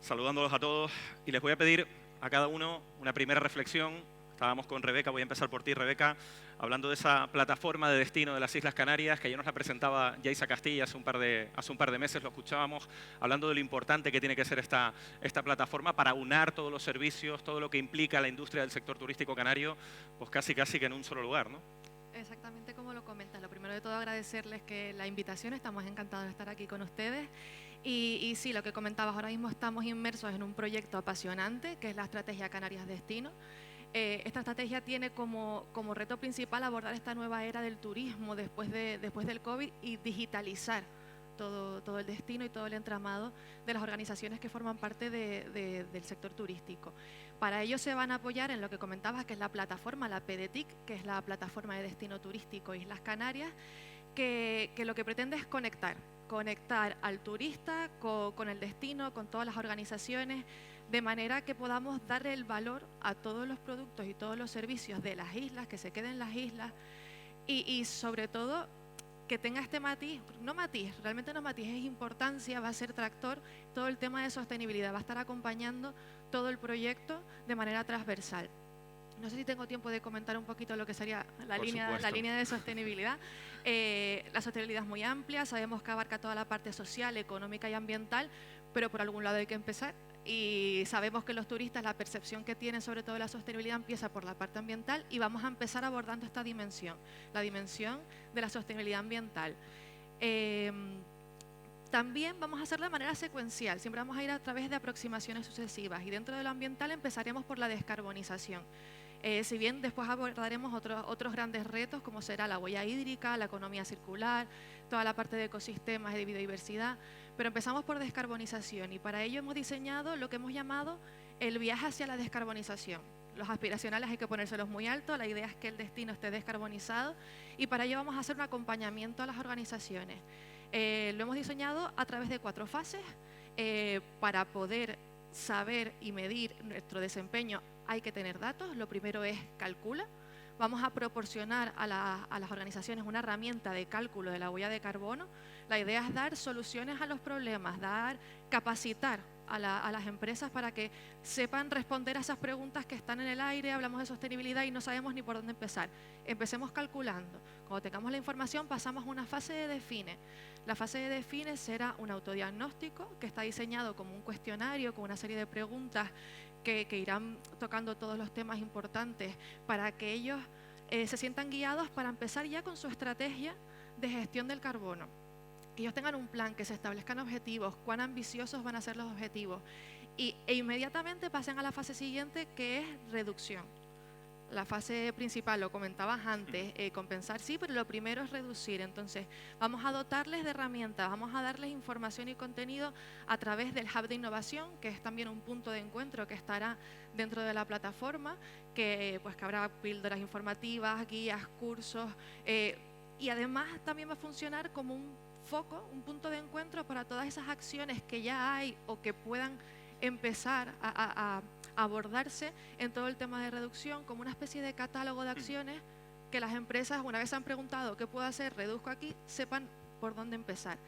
saludándolos a todos y les voy a pedir a cada uno una primera reflexión. Estábamos con Rebeca, voy a empezar por ti, Rebeca, hablando de esa plataforma de destino de las Islas Canarias, que ayer nos la presentaba Yaisa Castilla hace un par de meses, lo escuchábamos, hablando de lo importante que tiene que ser esta plataforma para unar todos los servicios, todo lo que implica la industria del sector turístico canario, pues casi que en un solo lugar, ¿no? Exactamente como lo comentas. Lo primero de todo agradecerles que la invitación, estamos encantados de estar aquí con ustedes. Y sí, lo que comentabas, ahora mismo estamos inmersos en un proyecto apasionante que es la Estrategia Canarias Destino. Esta estrategia tiene como reto principal abordar esta nueva era del turismo después del COVID y digitalizar todo el destino y todo el entramado de las organizaciones que forman parte del sector turístico. Para ello se van a apoyar en lo que comentabas, que es la plataforma, la PDTIC, que es la plataforma de destino turístico Islas Canarias, que lo que pretende es conectar al turista con el destino, con todas las organizaciones, de manera que podamos darle el valor a todos los productos y todos los servicios de las islas, que se queden en las islas y sobre todo que tenga este matiz, realmente no matiz, es importancia, va a ser tractor, todo el tema de sostenibilidad, va a estar acompañando todo el proyecto de manera transversal. No sé si tengo tiempo de comentar un poquito lo que sería la línea de sostenibilidad. La sostenibilidad es muy amplia, sabemos que abarca toda la parte social, económica y ambiental, pero por algún lado hay que empezar. Y sabemos que los turistas, la percepción que tienen sobre todo de la sostenibilidad empieza por la parte ambiental y vamos a empezar abordando esta dimensión, la dimensión de la sostenibilidad ambiental. También vamos a hacerlo de manera secuencial, siempre vamos a ir a través de aproximaciones sucesivas y dentro de lo ambiental empezaremos por la descarbonización. Si bien después abordaremos otros grandes retos como será la huella hídrica, la economía circular, toda la parte de ecosistemas y de biodiversidad, pero empezamos por descarbonización y para ello hemos diseñado lo que hemos llamado el viaje hacia la descarbonización. Los aspiracionales hay que ponérselos muy alto, la idea es que el destino esté descarbonizado y para ello vamos a hacer un acompañamiento a las organizaciones. Lo hemos diseñado a través de 4 fases para poder saber y medir nuestro desempeño. Hay que tener datos, lo primero es calcula. Vamos a proporcionar a las organizaciones una herramienta de cálculo de la huella de carbono. La idea es dar soluciones a los problemas, capacitar a las empresas para que sepan responder a esas preguntas que están en el aire. Hablamos de sostenibilidad y no sabemos ni por dónde empezar. Empecemos calculando. Cuando tengamos la información pasamos a una fase de define. La fase de define será un autodiagnóstico que está diseñado como un cuestionario con una serie de preguntas que irán tocando todos los temas importantes para que ellos se sientan guiados para empezar ya con su estrategia de gestión del carbono. Que ellos tengan un plan, que se establezcan objetivos, cuán ambiciosos van a ser los objetivos e inmediatamente pasen a la fase siguiente, que es reducción. La fase principal, lo comentabas antes, compensar sí, pero lo primero es reducir. Entonces, vamos a dotarles de herramientas, vamos a darles información y contenido a través del Hub de Innovación, que es también un punto de encuentro que estará dentro de la plataforma, que habrá píldoras informativas, guías, cursos, y además también va a funcionar como un foco, un punto de encuentro para todas esas acciones que ya hay o que puedan empezar a abordarse en todo el tema de reducción, como una especie de catálogo de acciones que las empresas, una vez han preguntado qué puedo hacer, reduzco aquí, sepan por dónde empezar.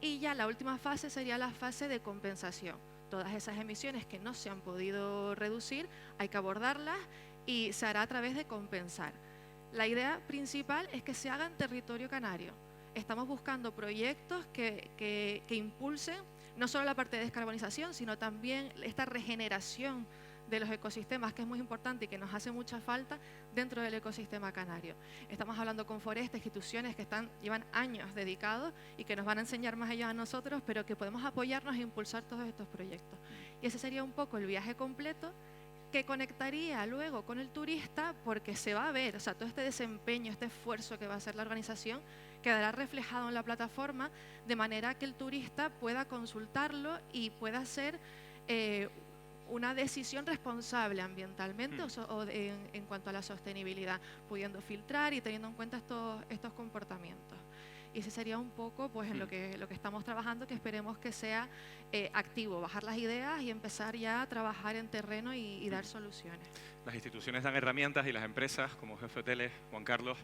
Y ya la última fase sería la fase de compensación. Todas esas emisiones que no se han podido reducir, hay que abordarlas y se hará a través de compensar. La idea principal es que se haga en territorio canario. Estamos buscando proyectos que impulsen no solo la parte de descarbonización, sino también esta regeneración de los ecosistemas, que es muy importante y que nos hace mucha falta dentro del ecosistema canario. Estamos hablando con Forestas, instituciones que llevan años dedicados y que nos van a enseñar más ellos a nosotros, pero que podemos apoyarnos e impulsar todos estos proyectos. Y ese sería un poco el viaje completo que conectaría luego con el turista, porque se va a ver, o sea, todo este desempeño, este esfuerzo que va a hacer la organización, quedará reflejado en la plataforma, de manera que el turista pueda consultarlo y pueda hacer una decisión responsable ambientalmente en cuanto a la sostenibilidad, pudiendo filtrar y teniendo en cuenta estos comportamientos. Y ese sería un poco pues en lo que estamos trabajando, que esperemos que sea activo, bajar las ideas y empezar ya a trabajar en terreno y dar soluciones. Las instituciones dan herramientas y las empresas, como Jefe Hoteles, Juan Carlos,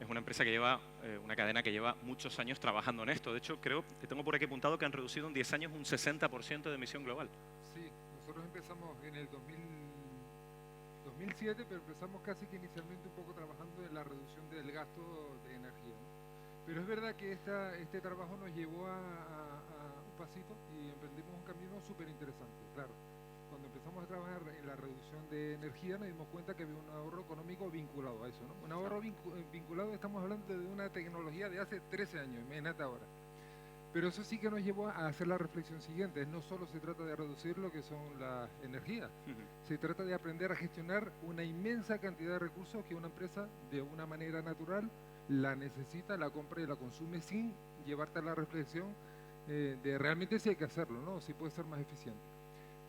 es una empresa que lleva, una cadena que lleva muchos años trabajando en esto. De hecho, creo que tengo por aquí apuntado que han reducido en 10 años un 60% de emisión global. Sí, nosotros empezamos en el 2007, pero empezamos casi que inicialmente un poco trabajando en la reducción del gasto de energía, ¿no? Pero es verdad que este trabajo nos llevó a un pasito y emprendimos un camino súper interesante, claro. Cuando empezamos a trabajar en la reducción de energía nos dimos cuenta que había un ahorro económico vinculado a eso, ¿no? Un ahorro vinculado, estamos hablando de una tecnología de hace 13 años, imagínate ahora. Pero eso sí que nos llevó a hacer la reflexión siguiente: no solo se trata de reducir lo que son las energías, se trata de aprender a gestionar una inmensa cantidad de recursos que una empresa de una manera natural la necesita, la compra y la consume sin llevarte a la reflexión de realmente si hay que hacerlo, ¿no? Si puede ser más eficiente.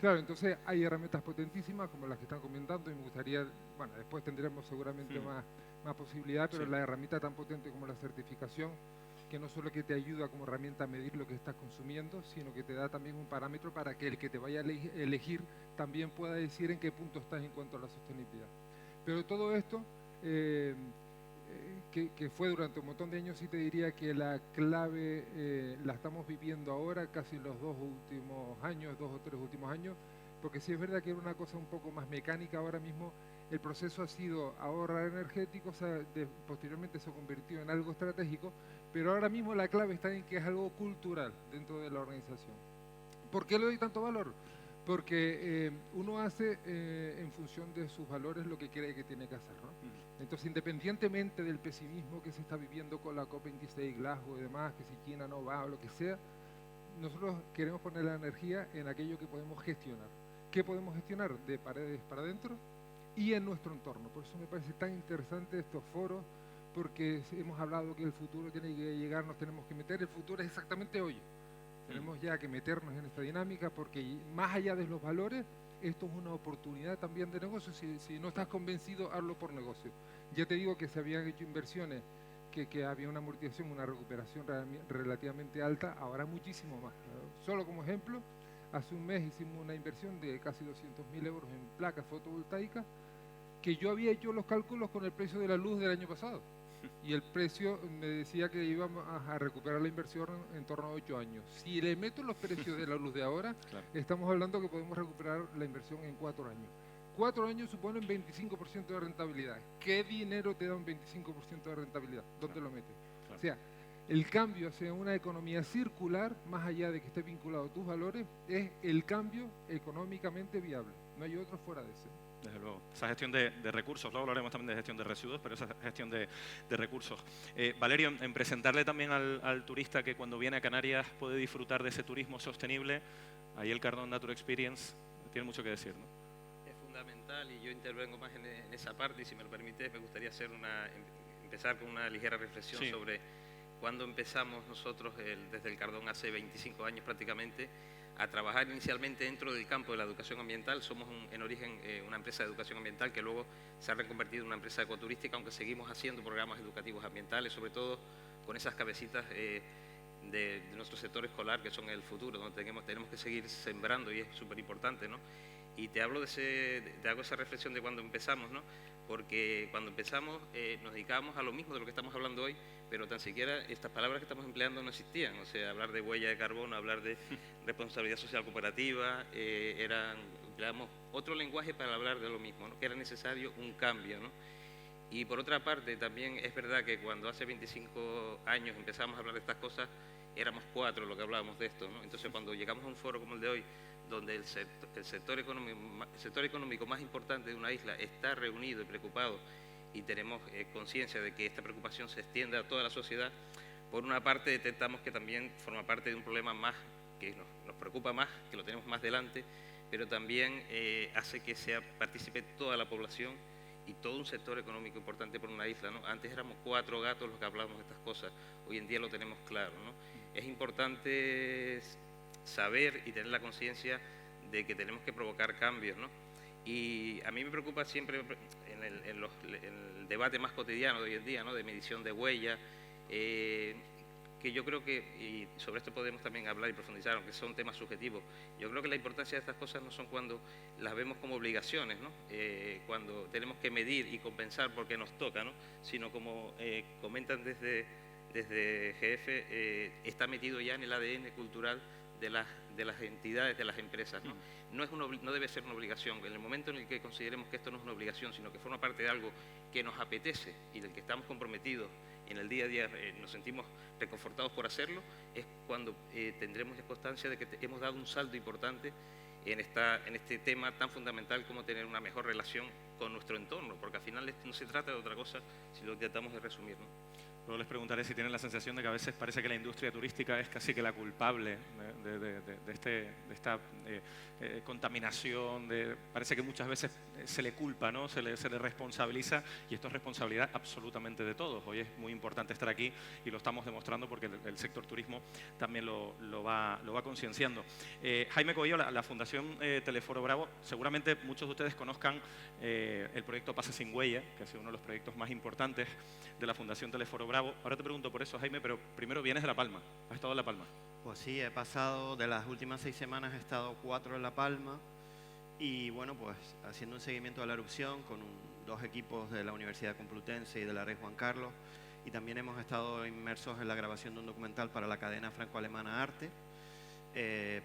Claro, entonces hay herramientas potentísimas como las que están comentando y me gustaría, bueno, después tendremos seguramente más posibilidad, pero la herramienta tan potente como la certificación, que no solo que te ayuda como herramienta a medir lo que estás consumiendo, sino que te da también un parámetro para que el que te vaya a elegir también pueda decir en qué punto estás en cuanto a la sostenibilidad. Pero todo esto, que fue durante un montón de años, sí te diría que la clave la estamos viviendo ahora, casi los 2 o 3 últimos años, porque sí es verdad que era una cosa un poco más mecánica. Ahora mismo el proceso ha sido ahorrar energético, o sea, posteriormente se convirtió en algo estratégico, pero ahora mismo la clave está en que es algo cultural dentro de la organización. ¿Por qué le doy tanto valor? Porque uno hace en función de sus valores lo que cree que tiene que hacer, ¿no? Entonces, independientemente del pesimismo que se está viviendo con la COP26, Glasgow y demás, que si China no va o lo que sea, nosotros queremos poner la energía en aquello que podemos gestionar. ¿Qué podemos gestionar? De paredes para adentro y en nuestro entorno. Por eso me parece tan interesante estos foros, porque hemos hablado que el futuro tiene que llegar, nos tenemos que meter, el futuro es exactamente hoy. Tenemos ya que meternos en esta dinámica, porque más allá de los valores, esto es una oportunidad también de negocio. Si no estás convencido, hazlo por negocio. Ya te digo que se habían hecho inversiones, que había una amortización, una recuperación relativamente alta, ahora muchísimo más. Solo como ejemplo, hace un mes hicimos una inversión de casi 200.000 euros en placas fotovoltaicas, que yo había hecho los cálculos con el precio de la luz del año pasado. Y el precio me decía que íbamos a recuperar la inversión en torno a 8 años. Si le meto los precios de la luz de ahora, claro, estamos hablando que podemos recuperar la inversión en 4 años. 4 años suponen 25% de rentabilidad. ¿Qué dinero te da un 25% de rentabilidad? ¿Dónde lo metes? Claro. O sea, el cambio hacia una economía circular, más allá de que esté vinculado a tus valores, es el cambio económicamente viable. No hay otro fuera de ese. Desde luego. Esa gestión de recursos, luego hablaremos también de gestión de residuos, pero esa gestión de recursos. Valerio, en presentarle también al turista que cuando viene a Canarias puede disfrutar de ese turismo sostenible, ahí el Cardón Nature Experience tiene mucho que decir, ¿no? Es fundamental y yo intervengo más en esa parte, y si me lo permites me gustaría empezar con una ligera reflexión sobre cuándo empezamos nosotros desde el Cardón hace 25 años prácticamente a trabajar inicialmente dentro del campo de la educación ambiental. Somos en origen una empresa de educación ambiental que luego se ha reconvertido en una empresa ecoturística, aunque seguimos haciendo programas educativos ambientales, sobre todo con esas cabecitas de nuestro sector escolar, que son el futuro, donde tenemos que seguir sembrando, y es súper importante, ¿no? Y te hago esa reflexión de cuando empezamos, ¿no? Porque cuando empezamos nos dedicábamos a lo mismo de lo que estamos hablando hoy, pero tan siquiera estas palabras que estamos empleando no existían. O sea, hablar de huella de carbono, hablar de responsabilidad social cooperativa, empleábamos otro lenguaje para hablar de lo mismo, ¿no? Que era necesario un cambio, ¿no? Y por otra parte, también es verdad que cuando hace 25 años empezamos a hablar de estas cosas, éramos 4 los que hablábamos de esto, ¿no? Entonces, cuando llegamos a un foro como el de hoy, donde el sector económico más importante de una isla está reunido y preocupado, y tenemos conciencia de que esta preocupación se extienda a toda la sociedad, por una parte detectamos que también forma parte de un problema más que nos preocupa más, que lo tenemos más delante, pero también hace que participe toda la población y todo un sector económico importante por una isla, ¿no? Antes éramos 4 gatos los que hablábamos de estas cosas, hoy en día lo tenemos claro, ¿no? Es importante saber y tener la conciencia de que tenemos que provocar cambios, ¿no? Y a mí me preocupa siempre en el debate más cotidiano de hoy en día, ¿no? De medición de huella, porque yo creo que, y sobre esto podemos también hablar y profundizar, aunque son temas subjetivos, yo creo que la importancia de estas cosas no son cuando las vemos como obligaciones, ¿no? Cuando tenemos que medir y compensar porque nos toca, ¿no? Sino como comentan desde GF, está metido ya en el ADN cultural de las entidades, de las empresas, ¿no? No debe ser una obligación. En el momento en el que consideremos que esto no es una obligación, sino que forma parte de algo que nos apetece y del que estamos comprometidos y en el día a día nos sentimos reconfortados por hacerlo, es cuando tendremos ya constancia de que hemos dado un salto importante en este tema tan fundamental como tener una mejor relación con nuestro entorno, porque al final no se trata de otra cosa si lo tratamos de resumir, ¿no? Luego les preguntaré si tienen la sensación de que a veces parece que la industria turística es casi que la culpable de esta contaminación. Parece que muchas veces se le culpa, ¿no? Se le responsabiliza, y esto es responsabilidad absolutamente de todos. Hoy es muy importante estar aquí y lo estamos demostrando porque el sector turismo también lo va concienciando. Jaime Coello, la Fundación Teleforo Bravo, seguramente muchos de ustedes conozcan el proyecto Pase Sin Huella, que ha sido uno de los proyectos más importantes de la Fundación Teleforo Bravo. Ahora te pregunto por eso, Jaime, pero primero vienes de La Palma. ¿Has estado en La Palma? Pues sí, he pasado, de las últimas 6 semanas he estado 4 en La Palma y bueno, pues haciendo un seguimiento de la erupción con 2 equipos de la Universidad Complutense y de la Rey Juan Carlos, y también hemos estado inmersos en la grabación de un documental para la cadena franco-alemana Arte,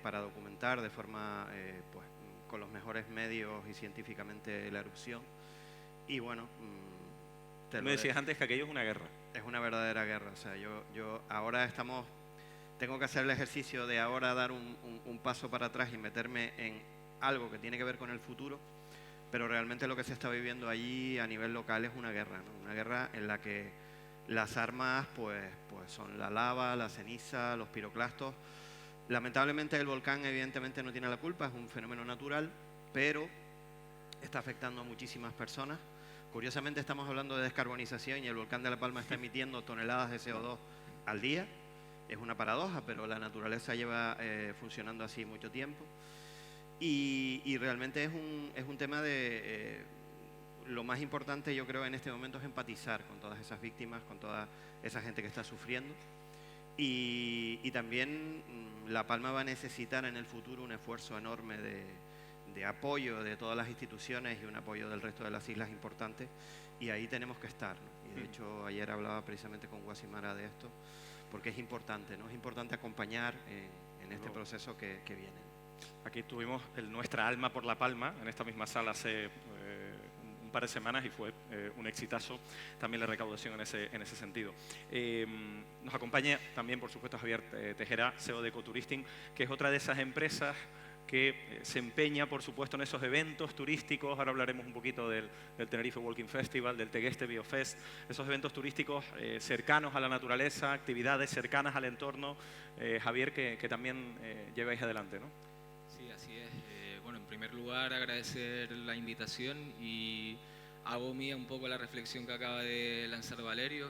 para documentar de forma, pues, con los mejores medios y científicamente la erupción. Y bueno, me decías antes que aquello es una guerra. Es una verdadera guerra. O sea, yo ahora tengo que hacer el ejercicio de ahora dar un paso para atrás y meterme en algo que tiene que ver con el futuro, pero realmente lo que se está viviendo allí a nivel local es una guerra, ¿no? Una guerra en la que las armas pues son la lava, la ceniza, los piroclastos. Lamentablemente el volcán evidentemente no tiene la culpa, es un fenómeno natural, pero está afectando a muchísimas personas. Curiosamente estamos hablando de descarbonización y el volcán de La Palma está emitiendo toneladas de CO2 al día. Es una paradoja, pero la naturaleza lleva funcionando así mucho tiempo. Y realmente es un tema de... lo más importante, yo creo, en este momento es empatizar con todas esas víctimas, con toda esa gente que está sufriendo. Y también La Palma va a necesitar en el futuro un esfuerzo enorme de apoyo de todas las instituciones y un apoyo del resto de las islas importantes, y ahí tenemos que estar, ¿no? Y de hecho ayer hablaba precisamente con Guasimara de esto, porque es importante, ¿no? Es importante acompañar en este proceso que viene. Aquí tuvimos Nuestra Alma por La Palma, en esta misma sala hace un par de semanas, y fue un exitazo también la recaudación en ese sentido. Nos acompaña también, por supuesto, Javier Tejera, CEO de Ecotouristing, que es otra de esas empresas que se empeña, por supuesto, en esos eventos turísticos. Ahora hablaremos un poquito del Tenerife Walking Festival, del Tegueste Biofest, esos eventos turísticos cercanos a la naturaleza, actividades cercanas al entorno. Javier, que también lleváis adelante, ¿no? Sí, así es. Bueno, en primer lugar, agradecer la invitación y hago mía un poco la reflexión que acaba de lanzar Valerio.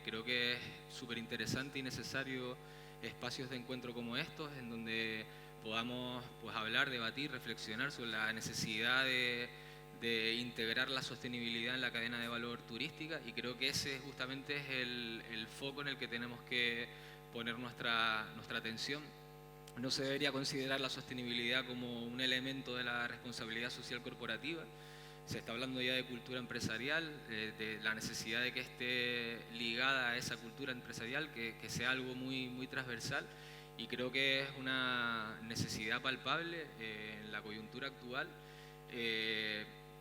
Creo que es súper interesante y necesario espacios de encuentro como estos, en donde podamos pues hablar, debatir, reflexionar sobre la necesidad de integrar la sostenibilidad en la cadena de valor turística, y creo que ese justamente es el foco en el que tenemos que poner nuestra atención. No se debería considerar la sostenibilidad como un elemento de la responsabilidad social corporativa. Se está hablando ya de cultura empresarial, de la necesidad de que esté ligada a esa cultura empresarial, que sea algo muy, muy transversal. Y creo que es una necesidad palpable en la coyuntura actual.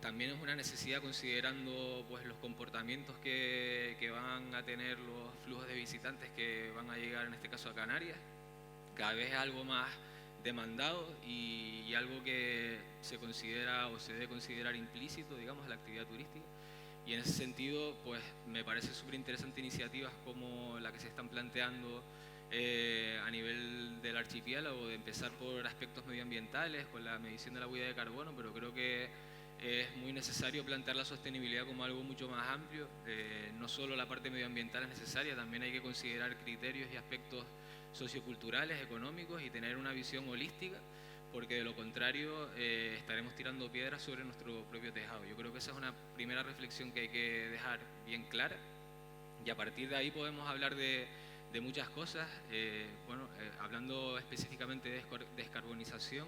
También es una necesidad considerando pues, los comportamientos que van a tener los flujos de visitantes que van a llegar, en este caso, a Canarias. Cada vez es algo más demandado y algo que se considera o se debe considerar implícito, digamos, a la actividad turística. Y en ese sentido, pues me parece súper interesante iniciativas como la que se están planteando a nivel del archipiélago, de empezar por aspectos medioambientales, con la medición de la huella de carbono, pero creo que es muy necesario plantear la sostenibilidad como algo mucho más amplio. No solo la parte medioambiental es necesaria, también hay que considerar criterios y aspectos socioculturales, económicos, y tener una visión holística, porque de lo contrario estaremos tirando piedras sobre nuestro propio tejado. Yo creo que esa es una primera reflexión que hay que dejar bien clara, y a partir de ahí podemos hablar de muchas cosas. Hablando específicamente de descarbonización,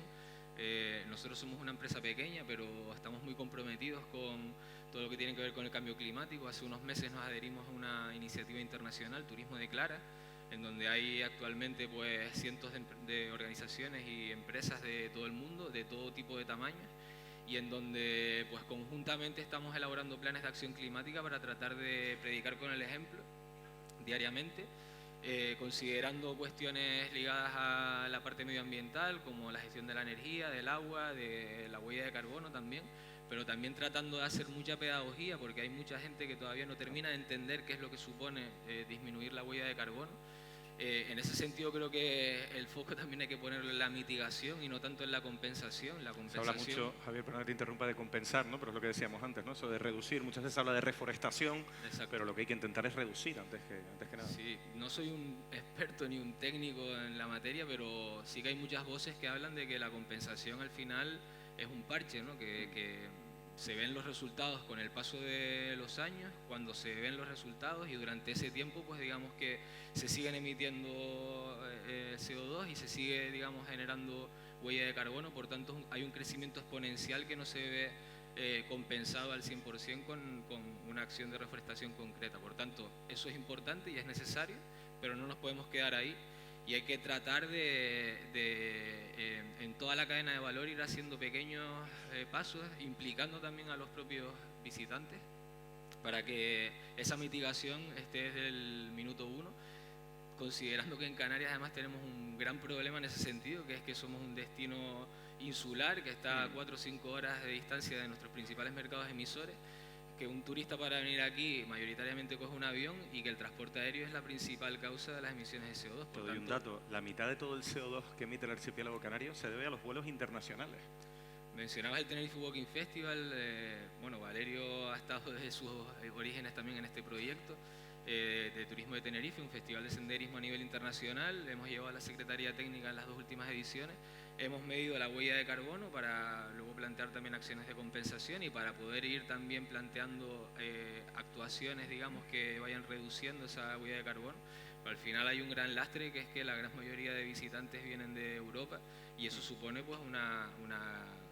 nosotros somos una empresa pequeña, pero estamos muy comprometidos con todo lo que tiene que ver con el cambio climático. Hace unos meses nos adherimos a una iniciativa internacional, Turismo Declara, en donde hay actualmente pues cientos de organizaciones y empresas de todo el mundo, de todo tipo de tamaños, y en donde pues conjuntamente estamos elaborando planes de acción climática para tratar de predicar con el ejemplo diariamente, considerando cuestiones ligadas a la parte medioambiental, como la gestión de la energía, del agua, de la huella de carbono también, pero también tratando de hacer mucha pedagogía, porque hay mucha gente que todavía no termina de entender qué es lo que supone disminuir la huella de carbono. En ese sentido creo que el foco también hay que ponerlo en la mitigación y no tanto en la compensación. Se habla mucho, Javier, perdón que te interrumpa, de compensar, ¿no? Pero es lo que decíamos antes, ¿no? Eso de reducir. Muchas veces se habla de reforestación, exacto, pero lo que hay que intentar es reducir antes que nada. Sí, no soy un experto ni un técnico en la materia, pero sí que hay muchas voces que hablan de que la compensación al final es un parche, ¿no? Que se ven los resultados con el paso de los años, cuando se ven los resultados, y durante ese tiempo pues digamos que se siguen emitiendo CO2 y se sigue, digamos, generando huella de carbono. Por tanto hay un crecimiento exponencial que no se ve compensado al 100% con una acción de reforestación concreta. Por tanto, eso es importante y es necesario, pero no nos podemos quedar ahí. Y hay que tratar en toda la cadena de valor ir haciendo pequeños pasos, implicando también a los propios visitantes, para que esa mitigación esté desde el minuto 1, considerando que en Canarias además tenemos un gran problema en ese sentido, que es que somos un destino insular que está a 4 o 5 horas de distancia de nuestros principales mercados emisores, que un turista para venir aquí mayoritariamente coge un avión y que el transporte aéreo es la principal causa de las emisiones de CO2. Te doy un dato, la mitad de todo el CO2 que emite el archipiélago canario se debe a los vuelos internacionales. Mencionabas el Tenerife Walking Festival, Valerio ha estado desde sus orígenes también en este proyecto de turismo de Tenerife, un festival de senderismo a nivel internacional. Hemos llevado a la Secretaría Técnica en las 2 últimas ediciones. Hemos medido la huella de carbono para luego plantear también acciones de compensación y para poder ir también planteando actuaciones, digamos, que vayan reduciendo esa huella de carbono. Pero al final hay un gran lastre, que es que la gran mayoría de visitantes vienen de Europa y eso supone pues una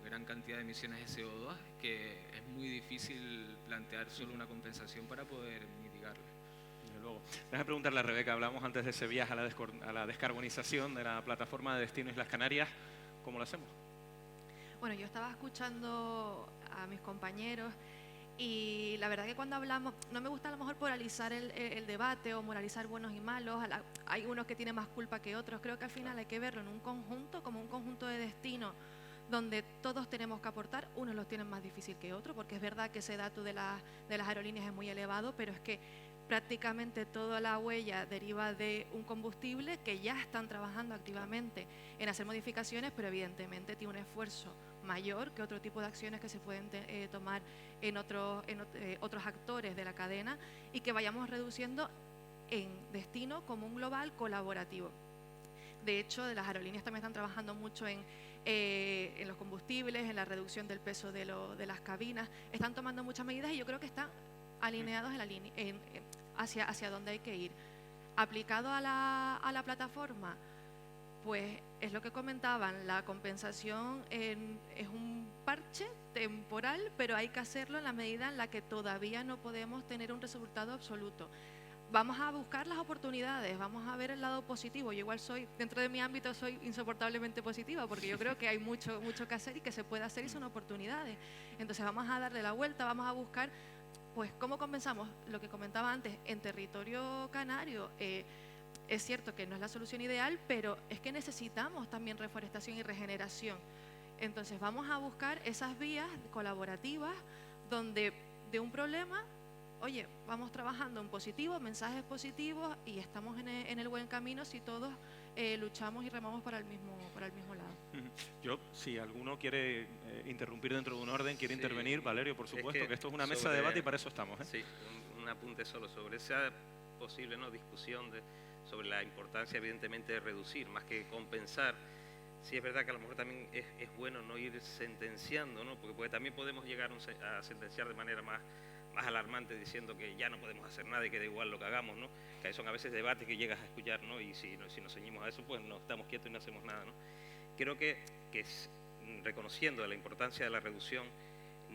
gran cantidad de emisiones de CO2 que es muy difícil plantear solo una compensación para poder mitigarla. Luego, déjame preguntarle a Rebeca, hablamos antes de ese viaje a la descarbonización de la plataforma de Destino Islas Canarias. ¿Cómo lo hacemos? Bueno, yo estaba escuchando a mis compañeros y la verdad que cuando hablamos, no me gusta a lo mejor polarizar el debate o moralizar buenos y malos. Hay unos que tienen más culpa que otros. Creo que al final hay que verlo en un conjunto, como un conjunto de destinos donde todos tenemos que aportar. Unos los tienen más difícil que otros, porque es verdad que ese dato de las aerolíneas es muy elevado, pero es que prácticamente toda la huella deriva de un combustible que ya están trabajando activamente en hacer modificaciones, pero evidentemente tiene un esfuerzo mayor que otro tipo de acciones que se pueden tomar en otros actores de la cadena, y que vayamos reduciendo en destino como un global colaborativo. De hecho, las aerolíneas también están trabajando mucho en los combustibles, en la reducción del peso de las cabinas. Están tomando muchas medidas y yo creo que están alineados hacia donde hay que ir. Aplicado a la plataforma, pues es lo que comentaban, la compensación es un parche temporal, pero hay que hacerlo en la medida en la que todavía no podemos tener un resultado absoluto. Vamos a buscar las oportunidades, vamos a ver el lado positivo. Yo igual dentro de mi ámbito soy insoportablemente positiva, porque yo creo que hay mucho que hacer y que se puede hacer y son oportunidades. Entonces vamos a darle la vuelta, vamos a buscar pues cómo compensamos lo que comentaba antes en territorio canario. Es cierto que no es la solución ideal, pero es que necesitamos también reforestación y regeneración. Entonces vamos a buscar esas vías colaborativas donde de un problema, oye, vamos trabajando en positivo, mensajes positivos, y estamos en el buen camino si todos luchamos y remamos para el mismo lado. Yo, si alguno quiere interrumpir dentro de un orden, quiere intervenir, Valerio, por supuesto, que esto es una mesa de debate y para eso estamos. Sí, un apunte solo sobre esa posible discusión sobre la importancia, evidentemente, de reducir, más que compensar. Sí, es verdad que a lo mejor también es bueno no ir sentenciando, ¿no? Porque también podemos llegar a sentenciar de manera más más alarmantes diciendo que ya no podemos hacer nada y que da igual lo que hagamos, ¿no? Que son a veces debates que llegas a escuchar, ¿no? Y si nos ceñimos a eso, pues no estamos quietos y no hacemos nada, ¿no? Creo que reconociendo la importancia de la reducción,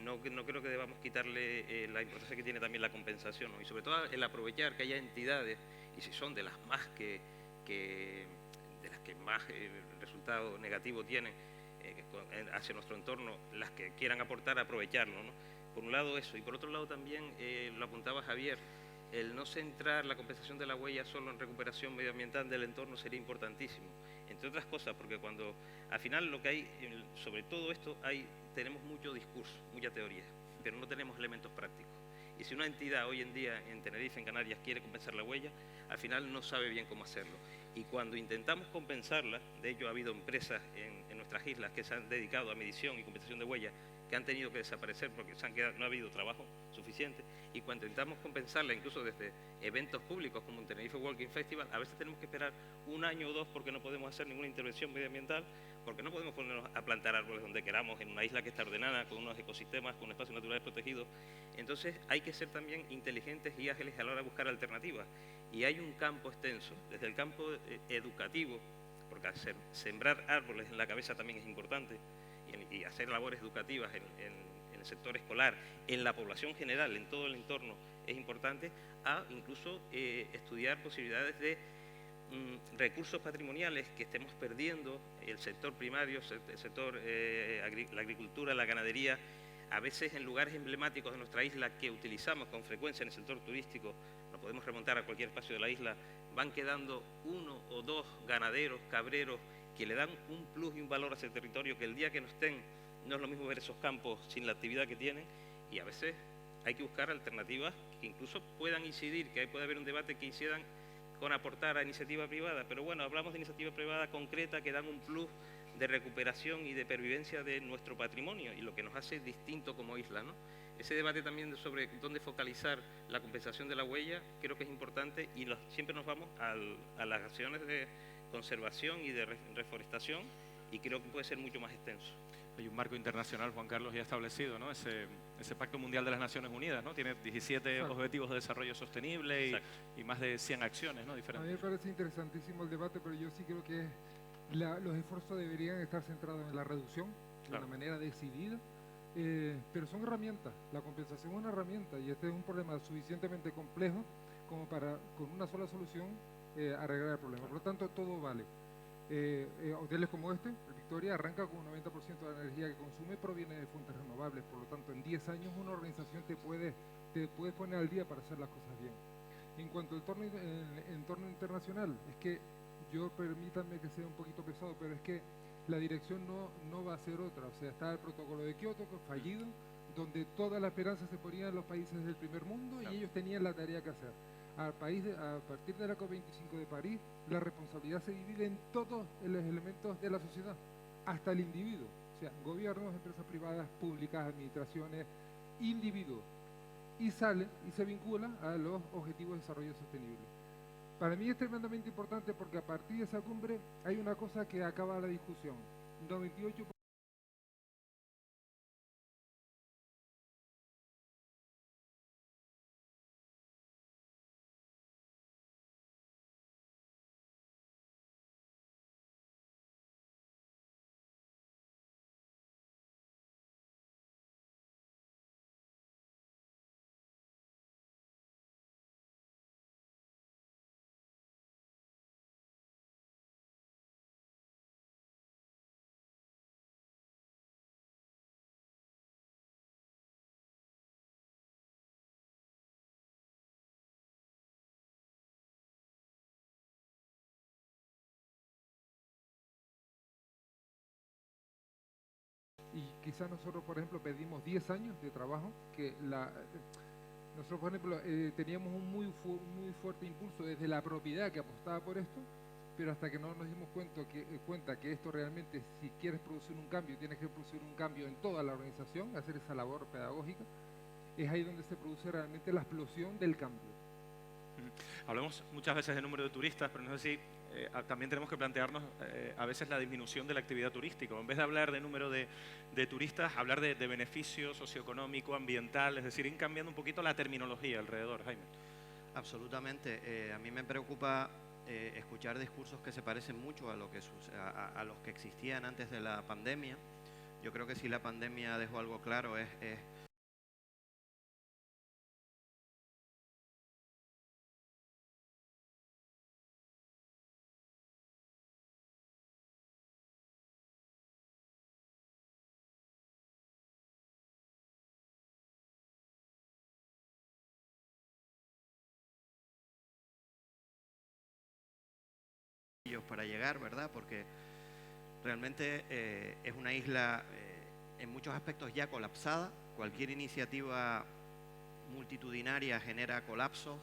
no creo que debamos quitarle la importancia que tiene también la compensación, ¿no? Y sobre todo el aprovechar que haya entidades, y si son de las más de las que más resultado negativo tienen hacia nuestro entorno, las que quieran aportar, aprovecharlo, ¿no? Por un lado eso, y por otro lado también, lo apuntaba Javier, el no centrar la compensación de la huella solo en recuperación medioambiental del entorno sería importantísimo, entre otras cosas, porque cuando al final lo que hay, sobre todo esto, tenemos mucho discurso, mucha teoría, pero no tenemos elementos prácticos. Y si una entidad hoy en día en Tenerife, en Canarias, quiere compensar la huella, al final no sabe bien cómo hacerlo. Y cuando intentamos compensarla, de hecho ha habido empresas en nuestras islas que se han dedicado a medición y compensación de huella, que han tenido que desaparecer porque no ha habido trabajo suficiente, y cuando intentamos compensarla incluso desde eventos públicos como un Tenerife Walking Festival, a veces tenemos que esperar un año o dos porque no podemos hacer ninguna intervención medioambiental, porque no podemos ponernos a plantar árboles donde queramos, en una isla que está ordenada, con unos ecosistemas, con espacios naturales protegidos. Entonces hay que ser también inteligentes y ágiles a la hora de buscar alternativas. Y hay un campo extenso, desde el campo educativo, porque sembrar árboles en la cabeza también es importante, y hacer labores educativas en el sector escolar, en la población general, en todo el entorno, es importante, a incluso estudiar posibilidades de recursos patrimoniales que estemos perdiendo, el sector primario, el sector, la agricultura, la ganadería, a veces en lugares emblemáticos de nuestra isla que utilizamos con frecuencia en el sector turístico, nos podemos remontar a cualquier espacio de la isla, van quedando 1 o 2 ganaderos, cabreros, que le dan un plus y un valor a ese territorio, que el día que no estén, no es lo mismo ver esos campos sin la actividad que tienen, y a veces hay que buscar alternativas que incluso puedan incidir, que ahí puede haber un debate que incidan con aportar a iniciativa privada, pero bueno, hablamos de iniciativa privada concreta que dan un plus de recuperación y de pervivencia de nuestro patrimonio y lo que nos hace distinto como isla, ¿no? Ese debate también sobre dónde focalizar la compensación de la huella creo que es importante, y siempre nos vamos a las acciones de conservación y de reforestación, y creo que puede ser mucho más extenso. Hay un marco internacional, Juan Carlos, ya establecido, ¿no? Ese Pacto Mundial de las Naciones Unidas, ¿no? Tiene 17 objetivos de desarrollo sostenible y más de 100 acciones, ¿no? Diferentes. A mí me parece interesantísimo el debate, pero yo sí creo que los esfuerzos deberían estar centrados en la reducción, de una manera decidida, pero son herramientas. La compensación es una herramienta, y este es un problema suficientemente complejo como para, con una sola solución, arreglar el problema. Por lo tanto, todo vale. Hoteles como este, Victoria, arranca con un 90% de la energía que consume proviene de fuentes renovables. Por lo tanto, en 10 años una organización te puede poner al día para hacer las cosas bien. En cuanto al entorno internacional, es que permítanme que sea un poquito pesado, pero es que la dirección no va a ser otra. O sea, está el protocolo de Kioto, que es fallido, donde toda la esperanza se ponía en los países del primer mundo, y ellos tenían la tarea que hacer. A partir de la COP25 de París, la responsabilidad se divide en todos los elementos de la sociedad, hasta el individuo, o sea, gobiernos, empresas privadas, públicas, administraciones, individuos, y se vincula a los objetivos de desarrollo sostenible. Para mí es tremendamente importante porque a partir de esa cumbre hay una cosa que acaba la discusión. 98% y quizás nosotros, por ejemplo, pedimos 10 años de trabajo, que nosotros, por ejemplo, teníamos un muy fuerte impulso desde la propiedad que apostaba por esto, pero hasta que no nos dimos cuenta que esto realmente, si quieres producir un cambio, tienes que producir un cambio en toda la organización, hacer esa labor pedagógica, es ahí donde se produce realmente la explosión del cambio. Hablamos muchas veces de número de turistas, pero no sé si también tenemos que plantearnos a veces la disminución de la actividad turística. En vez de hablar de número de turistas, hablar de beneficio socioeconómico, ambiental, es decir, ir cambiando un poquito la terminología alrededor, Jaime. Absolutamente. A mí me preocupa escuchar discursos que se parecen mucho a los que existían antes de la pandemia. Yo creo que si la pandemia dejó algo claro es para llegar, ¿verdad? Porque realmente es una isla en muchos aspectos ya colapsada. Cualquier iniciativa multitudinaria genera colapsos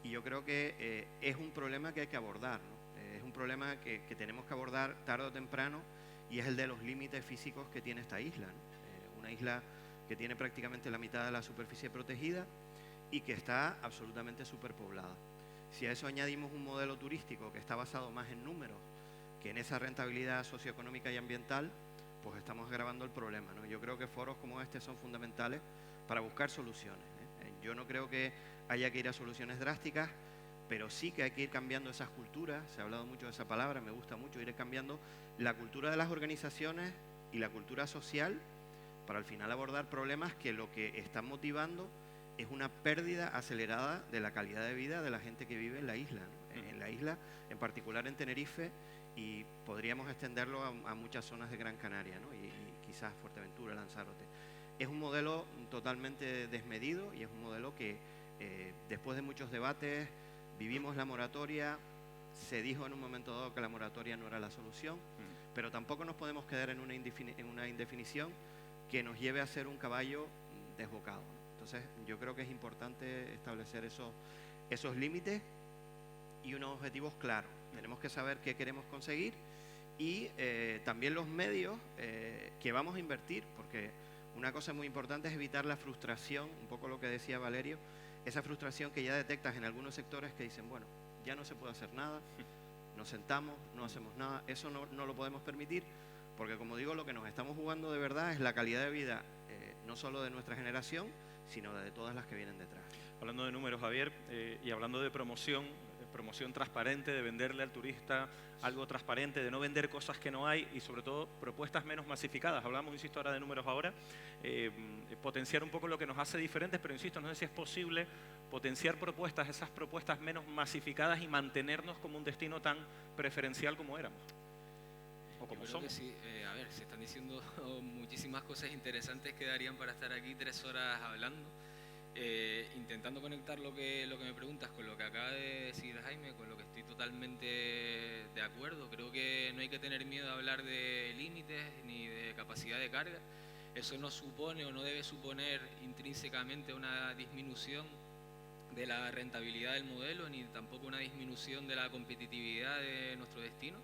y yo creo que es un problema que hay que abordar, ¿no? Es un problema que tenemos que abordar tarde o temprano y es el de los límites físicos que tiene esta isla, ¿no? Una isla que tiene prácticamente la mitad de la superficie protegida y que está absolutamente superpoblada. Si a eso añadimos un modelo turístico que está basado más en números que en esa rentabilidad socioeconómica y ambiental, pues estamos agravando el problema, ¿no? Yo creo que foros como este son fundamentales para buscar soluciones, ¿eh? Yo no creo que haya que ir a soluciones drásticas, pero sí que hay que ir cambiando esas culturas. Se ha hablado mucho de esa palabra, me gusta mucho ir cambiando la cultura de las organizaciones y la cultura social para al final abordar problemas que lo que están motivando es una pérdida acelerada de la calidad de vida de la gente que vive en la isla, ¿no? En la isla, en particular en Tenerife, y podríamos extenderlo a muchas zonas de Gran Canaria, ¿no? y quizás Fuerteventura, Lanzarote. Es un modelo totalmente desmedido y es un modelo que después de muchos debates vivimos la moratoria. Se dijo en un momento dado que la moratoria no era la solución, pero tampoco nos podemos quedar en una indefinición que nos lleve a ser un caballo desbocado, ¿no? Entonces yo creo que es importante establecer esos límites y unos objetivos claros. Tenemos que saber qué queremos conseguir y también los medios que vamos a invertir, porque una cosa muy importante es evitar la frustración, un poco lo que decía Valerio, esa frustración que ya detectas en algunos sectores que dicen, bueno, ya no se puede hacer nada, nos sentamos, no hacemos nada. Eso no lo podemos permitir, porque como digo, lo que nos estamos jugando de verdad es la calidad de vida, no solo de nuestra generación, sino de todas las que vienen detrás. Hablando de números, Javier, y hablando de promoción transparente, de venderle al turista algo transparente, de no vender cosas que no hay y sobre todo propuestas menos masificadas. Hablamos, insisto, ahora de números ahora, potenciar un poco lo que nos hace diferentes, pero insisto, no sé si es posible potenciar propuestas, esas propuestas menos masificadas y mantenernos como un destino tan preferencial como éramos. O como somos. Sí, a ver, se están diciendo muchísimas cosas interesantes que darían para estar aquí 3 horas hablando. Intentando conectar lo que me preguntas con lo que acaba de decir Jaime, con lo que estoy totalmente de acuerdo. Creo que no hay que tener miedo a hablar de límites ni de capacidad de carga. Eso no supone o no debe suponer intrínsecamente una disminución de la rentabilidad del modelo, ni tampoco una disminución de la competitividad de nuestro destino.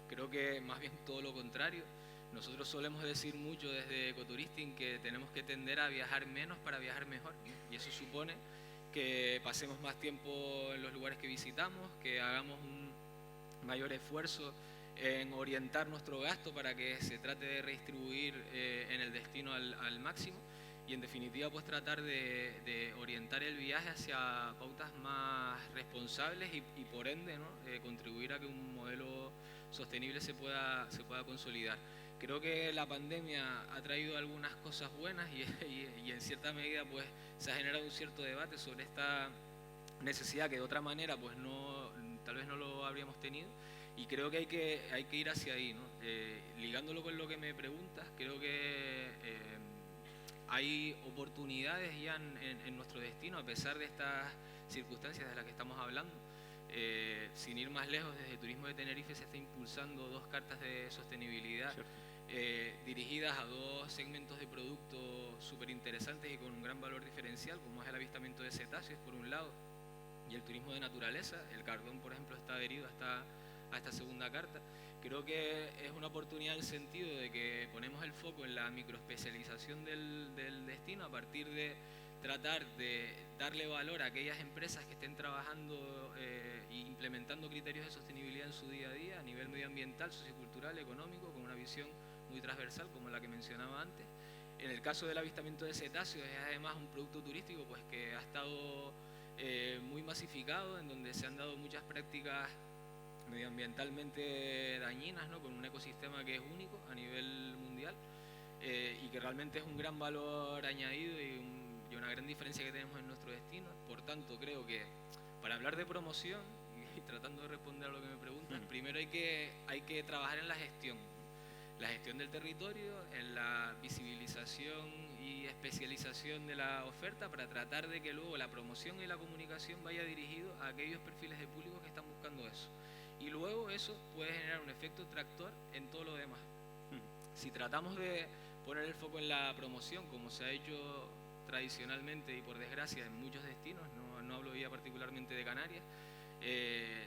Creo que más bien todo lo contrario. Nosotros solemos decir mucho desde Ecotouristing que tenemos que tender a viajar menos para viajar mejor, ¿no? Y eso supone que pasemos más tiempo en los lugares que visitamos, que hagamos un mayor esfuerzo en orientar nuestro gasto para que se trate de redistribuir en el destino al máximo y en definitiva pues tratar de orientar el viaje hacia pautas más responsables y por ende, ¿no? Contribuir a que un modelo sostenible se pueda consolidar. Creo que la pandemia ha traído algunas cosas buenas y en cierta medida pues se ha generado un cierto debate sobre esta necesidad que de otra manera pues tal vez no lo habríamos tenido y creo que hay que ir hacia ahí, ¿no? Ligándolo con lo que me preguntas, creo que hay oportunidades ya en nuestro destino a pesar de estas circunstancias de las que estamos hablando. Sin ir más lejos, desde Turismo de Tenerife se está impulsando 2 cartas de sostenibilidad dirigidas a 2 segmentos de productos súper interesantes y con un gran valor diferencial, como es el avistamiento de cetáceos por un lado y el turismo de naturaleza. El cardón, por ejemplo, está adherido a esta segunda carta. Creo que es una oportunidad en el sentido de que ponemos el foco en la microespecialización del destino a partir de tratar de darle valor a aquellas empresas que estén trabajando y implementando criterios de sostenibilidad en su día a día a nivel medioambiental, sociocultural, económico, con una visión muy transversal como la que mencionaba antes. En el caso del avistamiento de cetáceos es además un producto turístico pues, que ha estado muy masificado, en donde se han dado muchas prácticas medioambientalmente dañinas, ¿no? Con un ecosistema que es único a nivel mundial y que realmente es un gran valor añadido y una gran diferencia que tenemos en nuestro destino. Por tanto, creo que para hablar de promoción y tratando de responder a lo que me preguntan, primero hay que trabajar en la gestión del territorio, en la visibilización y especialización de la oferta para tratar de que luego la promoción y la comunicación vaya dirigido a aquellos perfiles de público que están buscando eso. Y luego eso puede generar un efecto tractor en todo lo demás. Si tratamos de poner el foco en la promoción, como se ha hecho tradicionalmente y por desgracia en muchos destinos, no hablo ya particularmente de Canarias,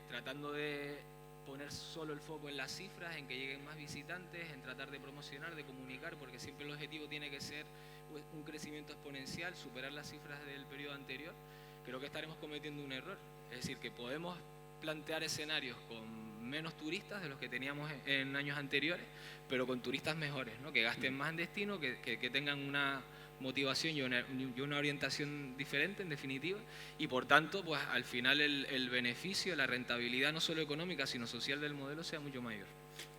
tratando de poner solo el foco en las cifras, en que lleguen más visitantes, en tratar de promocionar, de comunicar, porque siempre el objetivo tiene que ser pues, un crecimiento exponencial, superar las cifras del periodo anterior, creo que estaremos cometiendo un error. Es decir, que podemos plantear escenarios con menos turistas de los que teníamos en años anteriores, pero con turistas mejores, ¿no? Que gasten más en destino, que tengan una motivación y una orientación diferente, en definitiva, y por tanto, pues al final el beneficio, la rentabilidad no solo económica, sino social del modelo sea mucho mayor.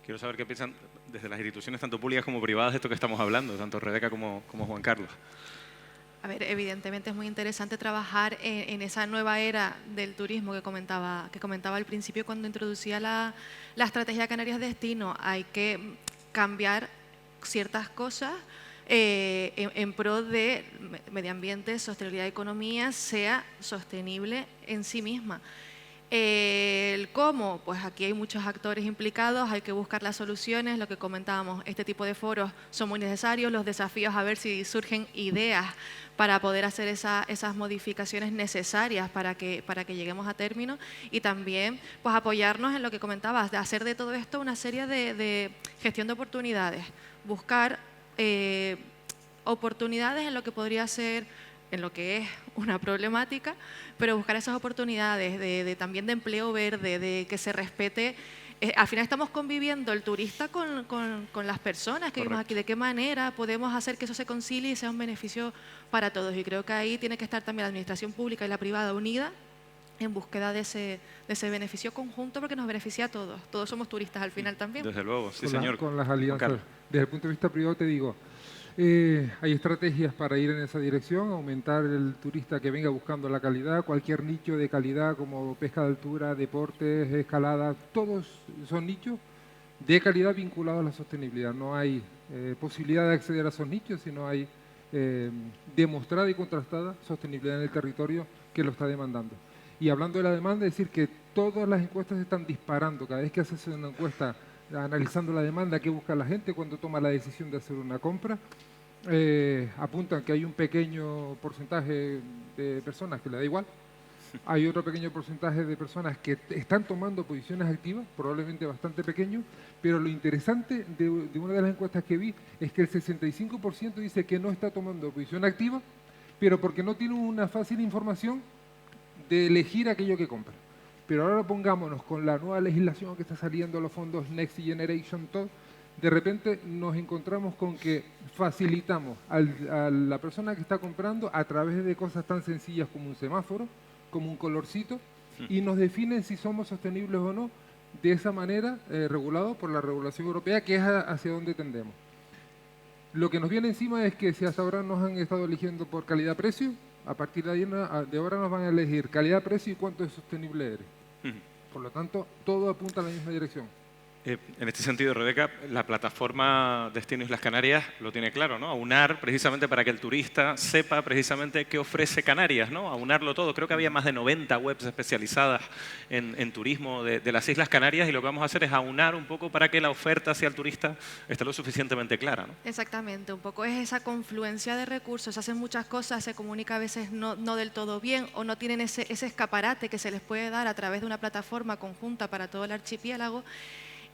Quiero saber qué piensan desde las instituciones tanto públicas como privadas de esto que estamos hablando, tanto Rebeca como Juan Carlos. A ver, evidentemente es muy interesante trabajar en esa nueva era del turismo que comentaba al principio cuando introducía la estrategia Canarias Destino. Hay que cambiar ciertas cosas en pro de medio ambiente, sostenibilidad, economía, sea sostenible en sí misma. El cómo, pues aquí hay muchos actores implicados, hay que buscar las soluciones, lo que comentábamos, este tipo de foros son muy necesarios, los desafíos a ver si surgen ideas para poder hacer esas modificaciones necesarias para que lleguemos a término y también pues apoyarnos en lo que comentabas, de hacer de todo esto una serie de gestión de oportunidades, buscar oportunidades en lo que podría ser, en lo que es una problemática, pero buscar esas oportunidades también de empleo verde, de que se respete. Al final estamos conviviendo el turista con las personas que vivimos aquí. ¿De qué manera podemos hacer que eso se concilie y sea un beneficio para todos? Y creo que ahí tiene que estar también la administración pública y la privada unida en búsqueda de ese beneficio conjunto, porque nos beneficia a todos. Todos somos turistas al final también. Desde luego, sí señor. Con las alianzas, desde el punto de vista privado te digo, hay estrategias para ir en esa dirección, aumentar el turista que venga buscando la calidad, cualquier nicho de calidad como pesca de altura, deportes, escalada, todos son nichos de calidad vinculados a la sostenibilidad. No hay posibilidad de acceder a esos nichos si no hay demostrada y contrastada sostenibilidad en el territorio que lo está demandando. Y hablando de la demanda, decir que todas las encuestas se están disparando. Cada vez que haces una encuesta analizando la demanda que busca la gente cuando toma la decisión de hacer una compra, apuntan que hay un pequeño porcentaje de personas que le da igual, hay otro pequeño porcentaje de personas que están tomando posiciones activas, probablemente bastante pequeño, pero lo interesante de una de las encuestas que vi es que el 65% dice que no está tomando posición activa, pero porque no tiene una fácil información de elegir aquello que compra. Pero ahora pongámonos con la nueva legislación que está saliendo, los fondos Next Generation, todo, de repente nos encontramos con que facilitamos a la persona que está comprando a través de cosas tan sencillas como un semáforo, como un colorcito, y nos definen si somos sostenibles o no, de esa manera, regulado por la regulación europea, que es hacia donde tendemos. Lo que nos viene encima es que si hasta ahora nos han estado eligiendo por calidad-precio, a partir de ahora nos van a elegir calidad-precio y cuánto es sostenible eres. Por lo tanto, todo apunta a la misma dirección. En este sentido, Rebeca, la plataforma Destino Islas Canarias lo tiene claro, ¿no? Aunar precisamente para que el turista sepa precisamente qué ofrece Canarias, ¿no? Aunarlo todo. Creo que había más de 90 webs especializadas en turismo de las Islas Canarias y lo que vamos a hacer es aunar un poco para que la oferta hacia el turista esté lo suficientemente clara, ¿no? Exactamente, un poco es esa confluencia de recursos. Se hacen muchas cosas, se comunica a veces no del todo bien o no tienen ese escaparate que se les puede dar a través de una plataforma conjunta para todo el archipiélago.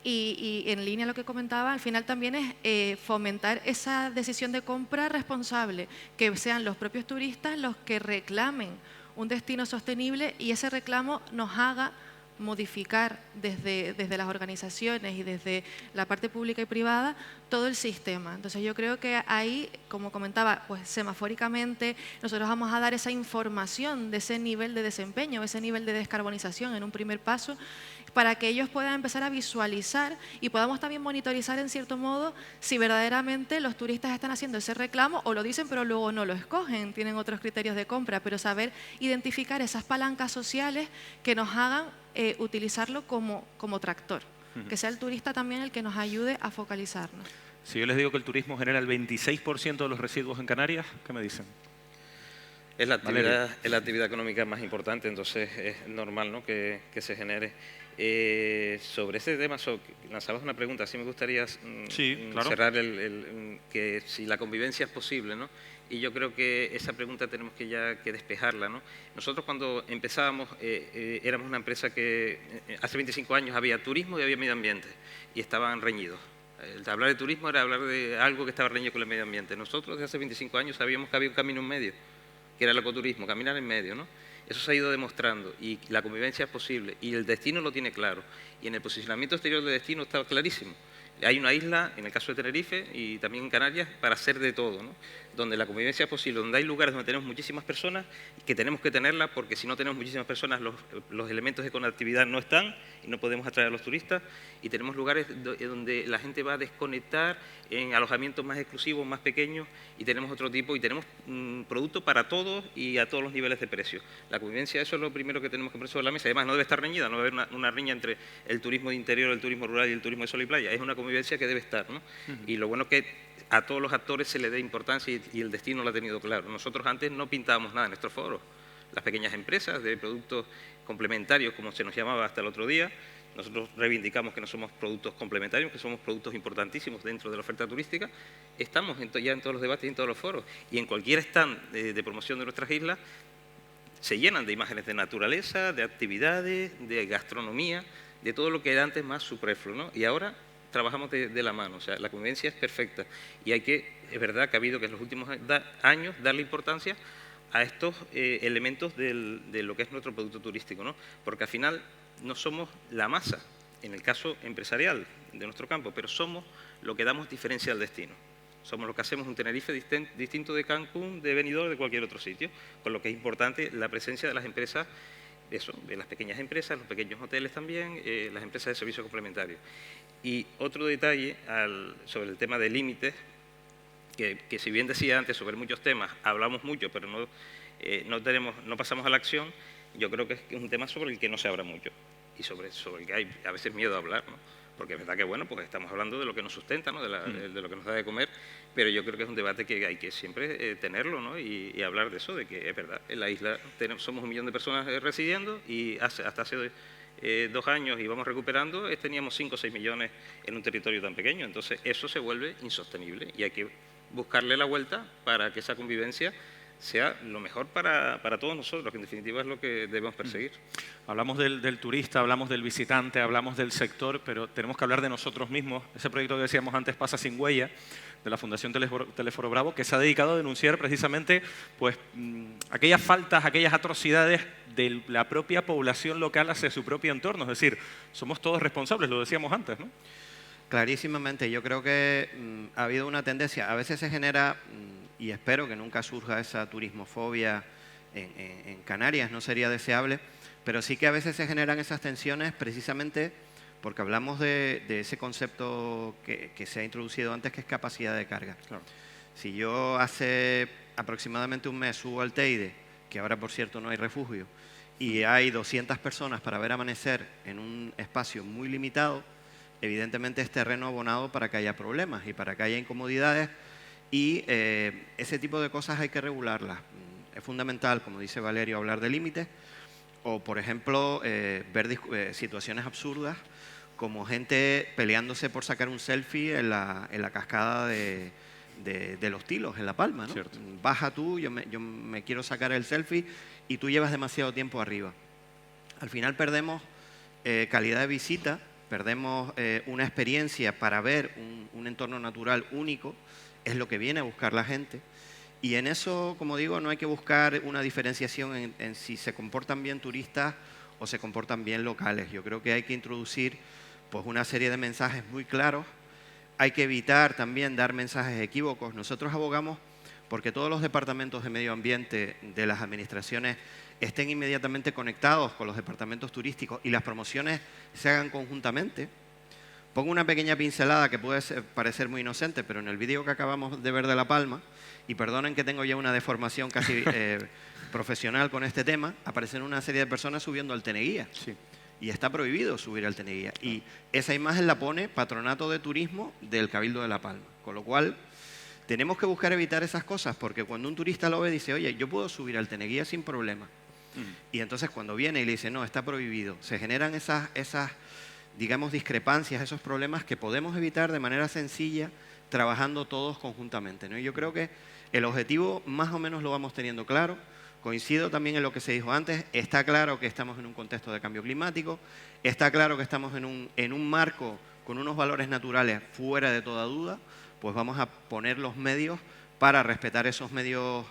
Y en línea a lo que comentaba, al final también es fomentar esa decisión de compra responsable, que sean los propios turistas los que reclamen un destino sostenible y ese reclamo nos haga modificar desde las organizaciones y desde la parte pública y privada todo el sistema. Entonces yo creo que ahí, como comentaba, pues semafóricamente nosotros vamos a dar esa información de ese nivel de desempeño, ese nivel de descarbonización en un primer paso, para que ellos puedan empezar a visualizar y podamos también monitorizar en cierto modo si verdaderamente los turistas están haciendo ese reclamo o lo dicen pero luego no lo escogen, tienen otros criterios de compra, pero saber identificar esas palancas sociales que nos hagan utilizarlo como tractor, que sea el turista también el que nos ayude a focalizarnos. Si yo les digo que el turismo genera el 26% de los residuos en Canarias, ¿qué me dicen? Es la actividad económica más importante, entonces es normal, ¿no?, que se genere. Sobre ese tema, lanzabas una pregunta, sí me gustaría claro, cerrar que si la convivencia es posible, ¿no? Y yo creo que esa pregunta tenemos que despejarla, ¿no? Nosotros cuando empezábamos éramos una empresa que hace 25 años había turismo y había medio ambiente y estaban reñidos. Hablar de turismo era hablar de algo que estaba reñido con el medio ambiente. Nosotros desde hace 25 años sabíamos que había un camino en medio, que era el ecoturismo, caminar en medio, ¿no? Eso se ha ido demostrando y la convivencia es posible y el destino lo tiene claro. Y en el posicionamiento exterior del destino está clarísimo. Hay una isla, en el caso de Tenerife y también en Canarias, para hacer de todo, ¿no?, donde la convivencia es posible, donde hay lugares donde tenemos muchísimas personas, que tenemos que tenerlas porque si no tenemos muchísimas personas los elementos de conectividad no están y no podemos atraer a los turistas, y tenemos lugares donde la gente va a desconectar en alojamientos más exclusivos, más pequeños, y tenemos otro tipo, y tenemos producto para todos y a todos los niveles de precio. La convivencia, eso es lo primero que tenemos que poner sobre la mesa. Además, no debe estar reñida, no debe haber una riña entre el turismo de interior, el turismo rural y el turismo de sol y playa. Es una convivencia que debe estar, ¿no? Y lo bueno es que a todos los actores se le dé importancia y el destino lo ha tenido claro. Nosotros antes no pintábamos nada en nuestros foros. Las pequeñas empresas de productos complementarios, como se nos llamaba hasta el otro día, nosotros reivindicamos que no somos productos complementarios, que somos productos importantísimos dentro de la oferta turística. Estamos ya en todos los debates y en todos los foros. Y en cualquier stand de promoción de nuestras islas se llenan de imágenes de naturaleza, de actividades, de gastronomía, de todo lo que era antes más superfluo, ¿no? Y ahora trabajamos de la mano, o sea, la convivencia es perfecta y es verdad que ha habido que en los últimos años darle importancia a estos elementos de lo que es nuestro producto turístico, ¿no? Porque al final no somos la masa, en el caso empresarial de nuestro campo, pero somos lo que damos diferencia al destino. Somos lo que hacemos un Tenerife distinto de Cancún, de Benidorm, de cualquier otro sitio, con lo que es importante la presencia de las empresas, de las pequeñas empresas, los pequeños hoteles también, las empresas de servicios complementarios. Y otro detalle sobre el tema de límites, que si bien decía antes sobre muchos temas, hablamos mucho, pero no pasamos a la acción, yo creo que es un tema sobre el que no se habla mucho y sobre el que hay a veces miedo a hablar, ¿no? Porque es verdad que, bueno, pues estamos hablando de lo que nos sustenta, ¿no?, de lo que nos da de comer, pero yo creo que es un debate que hay que siempre tenerlo, ¿no?, y hablar de eso, de que es verdad, en la isla somos 1 millón de personas residiendo y hasta hace 2 años íbamos recuperando, teníamos 5 o 6 millones en un territorio tan pequeño, entonces eso se vuelve insostenible y hay que buscarle la vuelta para que esa convivencia sea lo mejor para todos nosotros, que en definitiva es lo que debemos perseguir. Hablamos del turista, hablamos del visitante, hablamos del sector, pero tenemos que hablar de nosotros mismos. Ese proyecto que decíamos antes, Pasa Sin Huella, de la Fundación Teleforo Bravo, que se ha dedicado a denunciar precisamente pues, aquellas faltas, aquellas atrocidades de la propia población local hacia su propio entorno. Es decir, somos todos responsables, lo decíamos antes, ¿no? Clarísimamente, yo creo que ha habido una tendencia, a veces se genera, y espero que nunca surja esa turismofobia en Canarias, no sería deseable, pero sí que a veces se generan esas tensiones precisamente porque hablamos de ese concepto que se ha introducido antes, que es capacidad de carga. Claro. Si yo hace aproximadamente un mes subo al Teide, que ahora por cierto no hay refugio, y hay 200 personas para ver amanecer en un espacio muy limitado, evidentemente es terreno abonado para que haya problemas y para que haya incomodidades, y ese tipo de cosas hay que regularlas. Es fundamental, como dice Valerio, hablar de límites o, por ejemplo, ver situaciones absurdas como gente peleándose por sacar un selfie en la cascada de los Tilos, en La Palma, ¿no? Cierto. Baja tú, yo me quiero sacar el selfie y tú llevas demasiado tiempo arriba. Al final perdemos calidad de visita, perdemos una experiencia para ver un entorno natural único, es lo que viene a buscar la gente. Y en eso, como digo, no hay que buscar una diferenciación en si se comportan bien turistas o se comportan bien locales. Yo creo que hay que introducir pues una serie de mensajes muy claros. Hay que evitar también dar mensajes equívocos. Nosotros abogamos porque todos los departamentos de medio ambiente de las administraciones estén inmediatamente conectados con los departamentos turísticos y las promociones se hagan conjuntamente. Pongo una pequeña pincelada que puede parecer muy inocente, pero en el vídeo que acabamos de ver de La Palma, y perdonen que tengo ya una deformación casi profesional con este tema, aparecen una serie de personas subiendo al Teneguía. Sí. Y está prohibido subir al Teneguía. Y esa imagen la pone Patronato de Turismo del Cabildo de La Palma. Con lo cual, tenemos que buscar evitar esas cosas, porque cuando un turista lo ve, dice, oye, yo puedo subir al Teneguía sin problema. Y entonces cuando viene y le dice, no, está prohibido, se generan esas digamos, discrepancias, esos problemas que podemos evitar de manera sencilla, trabajando todos conjuntamente, ¿no? Y yo creo que el objetivo más o menos lo vamos teniendo claro. Coincido también en lo que se dijo antes, está claro que estamos en un contexto de cambio climático, está claro que estamos en un marco con unos valores naturales fuera de toda duda, pues vamos a poner los medios para respetar esos medios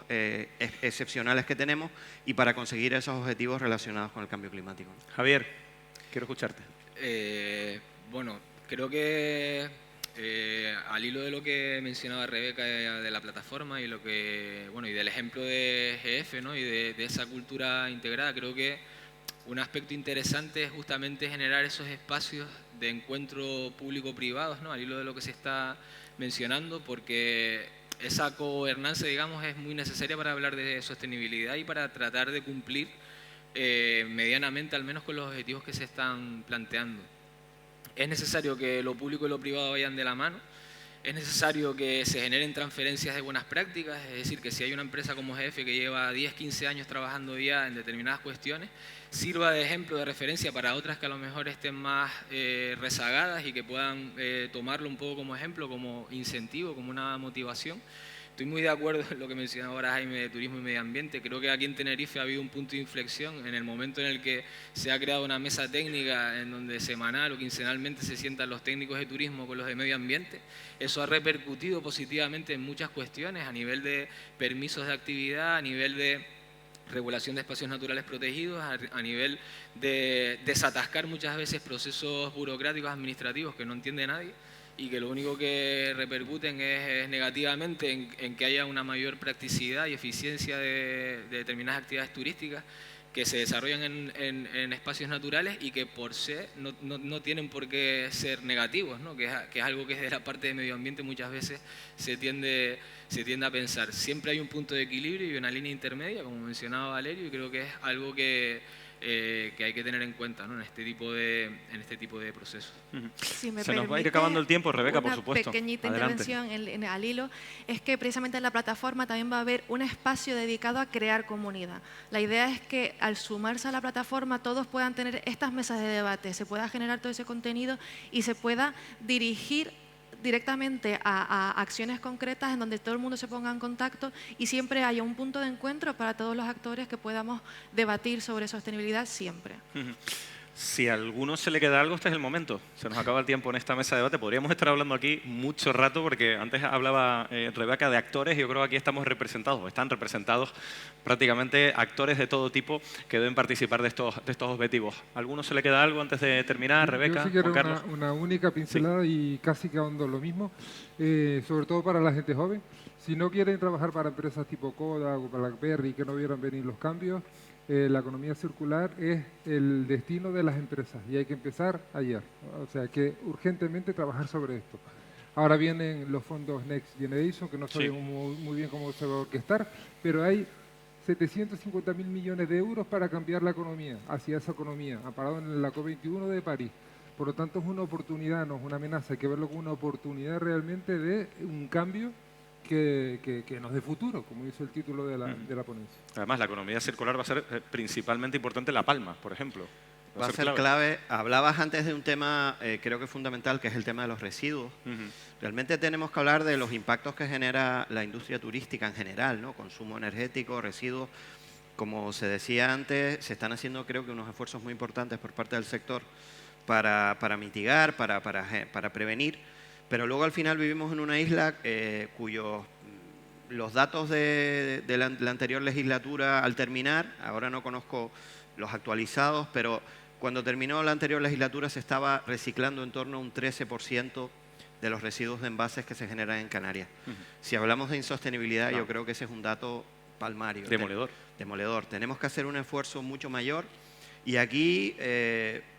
excepcionales que tenemos y para conseguir esos objetivos relacionados con el cambio climático. Javier, quiero escucharte. Bueno, creo que al hilo de lo que mencionaba Rebeca de la plataforma y y del ejemplo de GF, ¿no? Y de esa cultura integrada, creo que un aspecto interesante es justamente generar esos espacios de encuentro público-privados, ¿no? Al hilo de lo que se está mencionando, porque esa gobernanza, digamos, es muy necesaria para hablar de sostenibilidad y para tratar de cumplir medianamente, al menos con los objetivos que se están planteando. Es necesario que lo público y lo privado vayan de la mano, es necesario que se generen transferencias de buenas prácticas, es decir, que si hay una empresa como GF que lleva 10, 15 años trabajando ya en determinadas cuestiones, sirva de ejemplo, de referencia para otras que a lo mejor estén más rezagadas y que puedan tomarlo un poco como ejemplo, como incentivo, como una motivación. Estoy muy de acuerdo en lo que mencionaba ahora Jaime de turismo y medio ambiente. Creo que aquí en Tenerife ha habido un punto de inflexión en el momento en el que se ha creado una mesa técnica en donde semanal o quincenalmente se sientan los técnicos de turismo con los de medio ambiente. Eso ha repercutido positivamente en muchas cuestiones a nivel de permisos de actividad, a nivel de regulación de espacios naturales protegidos, a nivel de desatascar muchas veces procesos burocráticos administrativos que no entiende nadie y que lo único que repercuten es negativamente en que haya una mayor practicidad y eficiencia de determinadas actividades turísticas que se desarrollan en espacios naturales y que por sí no tienen por qué ser negativos, ¿no? que es algo que desde la parte de medio ambiente muchas veces se tiende a pensar. Siempre hay un punto de equilibrio y una línea intermedia, como mencionaba Valerio, y creo que es algo que hay que tener en cuenta, ¿no? en este tipo de procesos. Si me Se nos va a ir acabando el tiempo, Rebeca, por supuesto. Una pequeñita Adelante. intervención al hilo es que precisamente en la plataforma también va a haber un espacio dedicado a crear comunidad. La idea es que al sumarse a la plataforma todos puedan tener estas mesas de debate, se pueda generar todo ese contenido y se pueda dirigir directamente a acciones concretas en donde todo el mundo se ponga en contacto y siempre haya un punto de encuentro para todos los actores que podamos debatir sobre sostenibilidad siempre. Si a alguno se le queda algo, este es el momento. Se nos acaba el tiempo en esta mesa de debate. Podríamos estar hablando aquí mucho rato porque antes hablaba Rebeca de actores y yo creo que aquí estamos representados, o están representados prácticamente actores de todo tipo que deben participar de estos objetivos. ¿A alguno se le queda algo antes de terminar, Rebeca? Yo sí quiero Juan Carlos. una única pincelada y casi que ahondo lo mismo, sobre todo para la gente joven. Si no quieren trabajar para empresas tipo Kodak o BlackBerry que no vieran venir los cambios, la economía circular es el destino de las empresas y hay que empezar ayer. O sea, que urgentemente trabajar sobre esto. Ahora vienen los fondos Next Generation, que no sabemos muy bien cómo se va a orquestar, pero hay 750.000 millones de euros para cambiar la economía, hacia esa economía, amparado en la COP21 de París. Por lo tanto, es una oportunidad, no es una amenaza, hay que verlo como una oportunidad realmente de un cambio que nos dé futuro, como dice el título de la ponencia. Además, la economía circular va a ser principalmente importante en La Palma, por ejemplo. Va a ser clave. Hablabas antes de un tema, creo que fundamental, que es el tema de los residuos. Realmente tenemos que hablar de los impactos que genera la industria turística en general, ¿no? Consumo energético, residuos. Como se decía antes, se están haciendo, creo que, unos esfuerzos muy importantes por parte del sector para mitigar, para prevenir. Pero luego al final vivimos en una isla los datos de la anterior legislatura al terminar, ahora no conozco los actualizados, pero cuando terminó la anterior legislatura se estaba reciclando en torno a un 13% de los residuos de envases que se generan en Canarias. Si hablamos de insostenibilidad, yo creo que ese es un dato palmario. Demoledor. Demoledor. Tenemos que hacer un esfuerzo mucho mayor y aquí,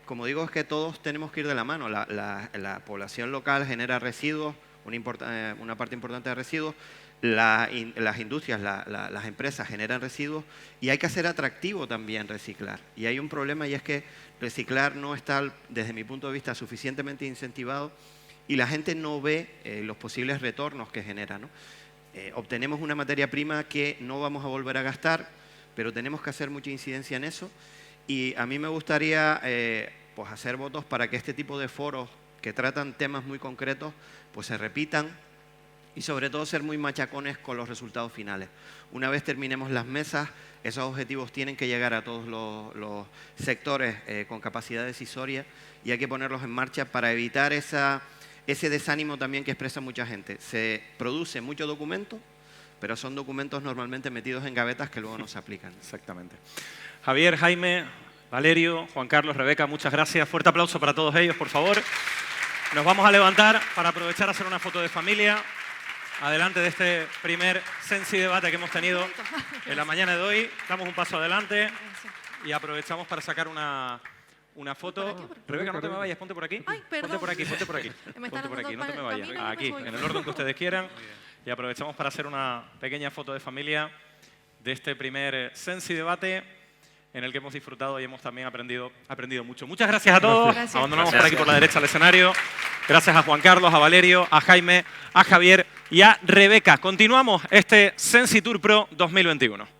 como digo, es que todos tenemos que ir de la mano. La población local genera residuos, una parte importante de residuos, las industrias, las empresas generan residuos y hay que hacer atractivo también reciclar. Y hay un problema y es que reciclar no está, desde mi punto de vista, suficientemente incentivado y la gente no ve los posibles retornos que genera, ¿no? Obtenemos una materia prima que no vamos a volver a gastar, pero tenemos que hacer mucha incidencia en eso y a mí me gustaría pues hacer votos para que este tipo de foros que tratan temas muy concretos pues se repitan y sobre todo ser muy machacones con los resultados finales. Una vez terminemos las mesas, esos objetivos tienen que llegar a todos los sectores con capacidad decisoria y hay que ponerlos en marcha para evitar ese desánimo también que expresa mucha gente. Se produce mucho documento, pero son documentos normalmente metidos en gavetas que luego no se aplican. Exactamente. Javier, Jaime, Valerio, Juan Carlos, Rebeca, muchas gracias. Fuerte aplauso para todos ellos, por favor. Nos vamos a levantar para aprovechar a hacer una foto de familia. Adelante de este primer Sensi debate que hemos tenido en la mañana de hoy. Damos un paso adelante y aprovechamos para sacar una foto. Rebeca, no te me vayas, ponte por aquí. Ay, perdón. Ponte por aquí, ponte por aquí. Ponte por aquí, no te me vayas. camino, Aquí, me voy. en el orden que ustedes quieran. Y aprovechamos para hacer una pequeña foto de familia de este primer Sensi debate en el que hemos disfrutado y hemos también aprendido mucho. Muchas gracias a todos. Gracias. Abandonamos por aquí por la derecha al escenario. Gracias a Juan Carlos, a Valerio, a Jaime, a Javier y a Rebeca. Continuamos este Sensi Tour Pro 2021.